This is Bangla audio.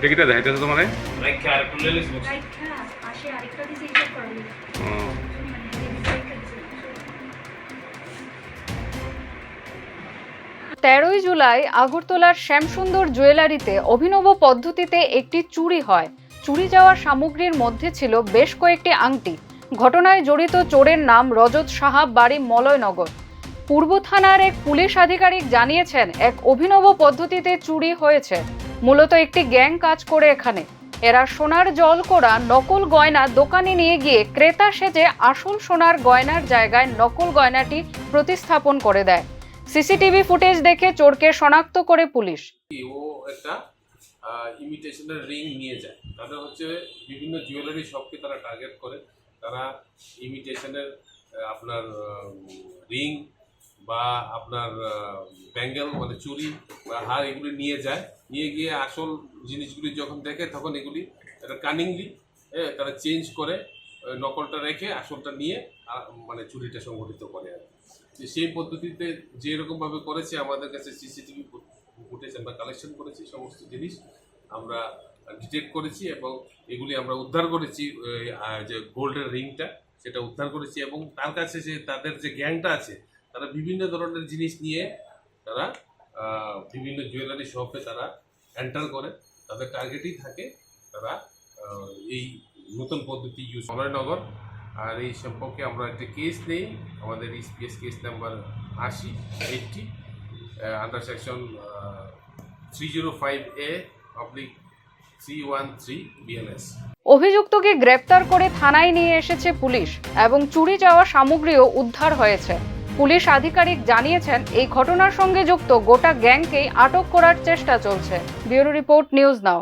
এটা কিটা দেখাইতেছে তোমারে? রাইখা আর একটু লেলিস বস। রাইখা পাশে আরেকটা দিছে হিসাব করবি। ও তেরোই জুলাই আগরতলার শ্যামসুন্দর জুয়েলারিতে অভিনব পদ্ধতিতে একটি চুরি হয়। চুরি যাওয়া সামগ্রীর মধ্যে ছিল বেশ কয়েকটি আংটি। ঘটনায় জড়িত চোরের নাম রজত সাহা, বাড়ি মলয়নগর। পূর্ব থানার এক পুলিশ আধিকারিক জানিয়েছেন, এক অভিনব পদ্ধতিতে চুরি হয়েছে। মূলত একটি গ্যাং কাজ করে এখানে। এরা সোনার জল করা নকল গয়না দোকানে নিয়ে গিয়ে ক্রেতা সেজে আসল সোনার গয়নার জায়গায় নকল গয়নাটি প্রতিস্থাপন করে দেয়। সিসিটিভি ফুটেজ দেখে চোরকে শনাক্ত করে পুলিশ। ও একটা ইমিটেশনের রিং নিয়ে যায়। তাদের হচ্ছে বিভিন্ন জুয়েলারি শপকে তারা টার্গেট করে। তারা ইমিটেশনের আপনার রিং বা আপনার ব্যাঙ্গেল মানে চুড়ি বা হার এগুলি নিয়ে যায়। নিয়ে গিয়ে আসল জিনিসগুলি যখন দেখে তখন এগুলি একটা কানিংলি তারা চেঞ্জ করে নকলটা রেখে আসলটা নিয়ে মানে চুরিটা সংগঠিত করে আর সেই পদ্ধতিতে যেরকমভাবে করেছে আমাদের কাছে সিসিটিভি ফুটেজ আমরা কালেকশন করেছি। সমস্ত জিনিস আমরা ডিটেক্ট করেছি এবং এগুলি আমরা উদ্ধার করেছি। যে গোল্ডের রিংটা সেটা উদ্ধার করেছি এবং তার কাছে যে তাদের যে গ্যাংটা আছে তারা বিভিন্ন ধরনের জিনিস নিয়ে তারা বিভিন্ন জুয়েলারি শপে তারা এন্টার করে। তাদের টার্গেটই থাকে তারা এই নতুন পদ্ধতি ইউজ মলয়নগর। আর এই সম্পর্কে আমরা একটা কেস নেই, আমাদের ইসপিএস case number 80/80 under section 305A/313 BNS। অভিযুক্তকে গ্রেপ্তার করে থানায় নিয়ে এসেছে পুলিশ এবং চুরি যাওয়া সামগ্রীও উদ্ধার হয়েছে। পুলিশ আধিকারিক জানিয়েছেন, এই ঘটনার সঙ্গে যুক্ত গোটা গ্যাংকেই আটক করার চেষ্টা চলছে। Bureau report, news now.